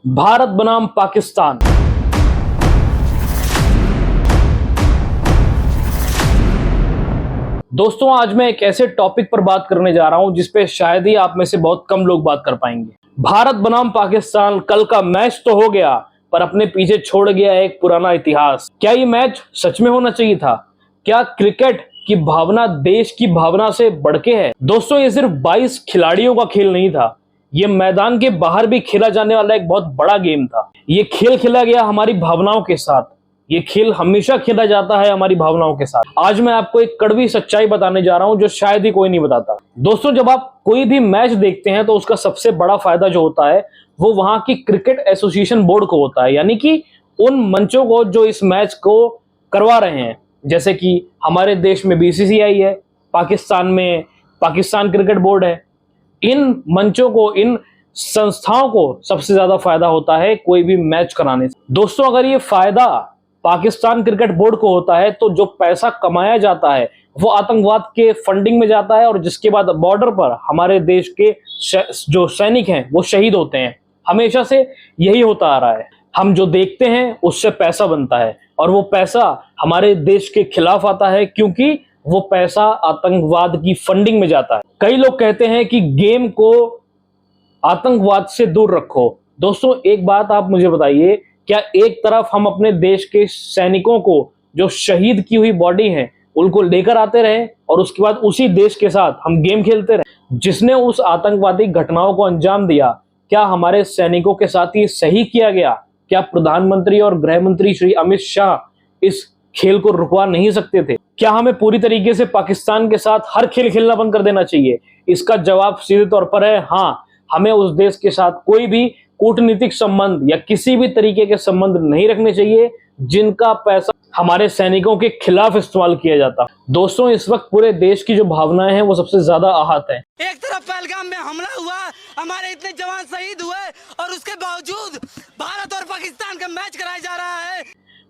भारत बनाम पाकिस्तान। दोस्तों, आज मैं एक ऐसे टॉपिक पर बात करने जा रहा हूं जिस पे शायद ही आप में से बहुत कम लोग बात कर पाएंगे। भारत बनाम पाकिस्तान, कल का मैच तो हो गया पर अपने पीछे छोड़ गया एक पुराना इतिहास। क्या ये मैच सच में होना चाहिए था? क्या क्रिकेट की भावना देश की भावना से बढ़ के है? दोस्तों, ये सिर्फ 22 खिलाड़ियों का खेल नहीं था, ये मैदान के बाहर भी खेला जाने वाला एक बहुत बड़ा गेम था। ये खेल खेला गया हमारी भावनाओं के साथ। ये खेल हमेशा खेला जाता है हमारी भावनाओं के साथ। आज मैं आपको एक कड़वी सच्चाई बताने जा रहा हूं जो शायद ही कोई नहीं बताता। दोस्तों, जब आप कोई भी मैच देखते हैं तो उसका सबसे बड़ा फायदा जो होता है वो वहां की क्रिकेट एसोसिएशन बोर्ड को होता है, यानी कि उन मंचों को जो इस मैच को करवा रहे हैं। जैसे कि हमारे देश में बीसीसीआई है, पाकिस्तान में पाकिस्तान क्रिकेट बोर्ड है। इन मंचों को, इन संस्थाओं को सबसे ज्यादा फायदा होता है कोई भी मैच कराने से। दोस्तों, अगर ये फायदा पाकिस्तान क्रिकेट बोर्ड को होता है तो जो पैसा कमाया जाता है वो आतंकवाद के फंडिंग में जाता है, और जिसके बाद बॉर्डर पर हमारे देश के जो सैनिक हैं वो शहीद होते हैं। हमेशा से यही होता आ रहा है। हम जो देखते हैं उससे पैसा बनता है और वो पैसा हमारे देश के खिलाफ आता है, क्योंकि वो पैसा आतंकवाद की फंडिंग में जाता है। कई लोग कहते हैं कि गेम को आतंकवाद से दूर रखो। दोस्तों, एक बात आप मुझे बताइए, क्या एक तरफ हम अपने देश के सैनिकों को जो शहीद की हुई बॉडी है उनको लेकर आते रहे और उसके बाद उसी देश के साथ हम गेम खेलते रहे? जिसने उस आतंकवादी घटनाओं को अंजाम दिया, क्या हमारे सैनिकों के साथ ये सही किया गया? क्या प्रधानमंत्री और गृह मंत्री श्री अमित शाह इस खेल को रुकवा नहीं सकते थे? क्या हमें पूरी तरीके से पाकिस्तान के साथ हर खेल खेलना बंद कर देना चाहिए? इसका जवाब सीधे तौर पर है हाँ। हमें उस देश के साथ कोई भी कूटनीतिक संबंध या किसी भी तरीके के संबंध नहीं रखने चाहिए जिनका पैसा हमारे सैनिकों के खिलाफ इस्तेमाल किया जाता। दोस्तों, इस वक्त पूरे देश की जो भावनाएं हैं वो सबसे ज्यादा आहत है। एक तरफ पहलगाम में हमला हुआ, हमारे इतने जवान शहीद हुए और उसके बावजूद भारत और पाकिस्तान का मैच कराया जा रहा है।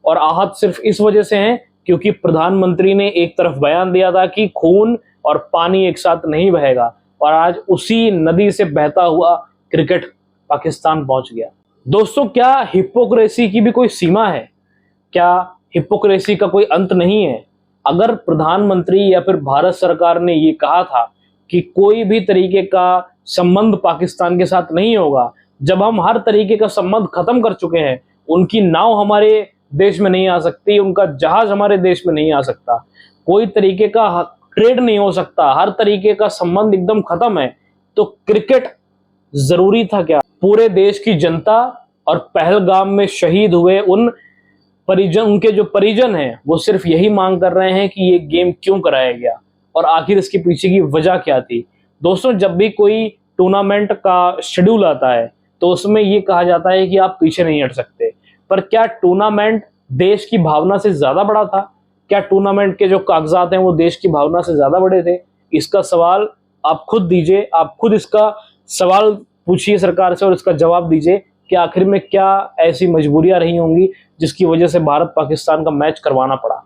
और आहत सिर्फ इस वजह से हैं क्योंकि प्रधानमंत्री ने एक तरफ बयान दिया था कि खून और पानी एक साथ नहीं बहेगा, और आज उसी नदी से बहता हुआ क्रिकेट पाकिस्तान पहुंच गया। दोस्तों, क्या हिपोक्रेसी की भी कोई सीमा है? क्या हिपोक्रेसी का कोई अंत नहीं है? अगर प्रधानमंत्री या फिर भारत सरकार ने ये कहा था कि कोई भी तरीके का संबंध पाकिस्तान के साथ नहीं होगा, जब हम हर तरीके का संबंध खत्म कर चुके हैं, उनकी नाव हमारे देश में नहीं आ सकती, उनका जहाज हमारे देश में नहीं आ सकता, कोई तरीके का ट्रेड नहीं हो सकता, हर तरीके का संबंध एकदम खत्म है, तो क्रिकेट जरूरी था क्या? पूरे देश की जनता और पहलगाम में शहीद हुए उन परिजन, उनके जो परिजन हैं, वो सिर्फ यही मांग कर रहे हैं कि ये गेम क्यों कराया गया और आखिर इसके पीछे की वजह क्या थी। दोस्तों, जब भी कोई टूर्नामेंट का शेड्यूल आता है तो उसमें ये कहा जाता है कि आप पीछे नहीं हट सकते, पर क्या टूर्नामेंट देश की भावना से ज्यादा बड़ा था? क्या टूर्नामेंट के जो कागजात हैं वो देश की भावना से ज्यादा बड़े थे? इसका सवाल आप खुद दीजिए, आप खुद इसका सवाल पूछिए सरकार से और इसका जवाब दीजिए कि आखिर में क्या ऐसी मजबूरियां रही होंगी जिसकी वजह से भारत पाकिस्तान का मैच करवाना पड़ा।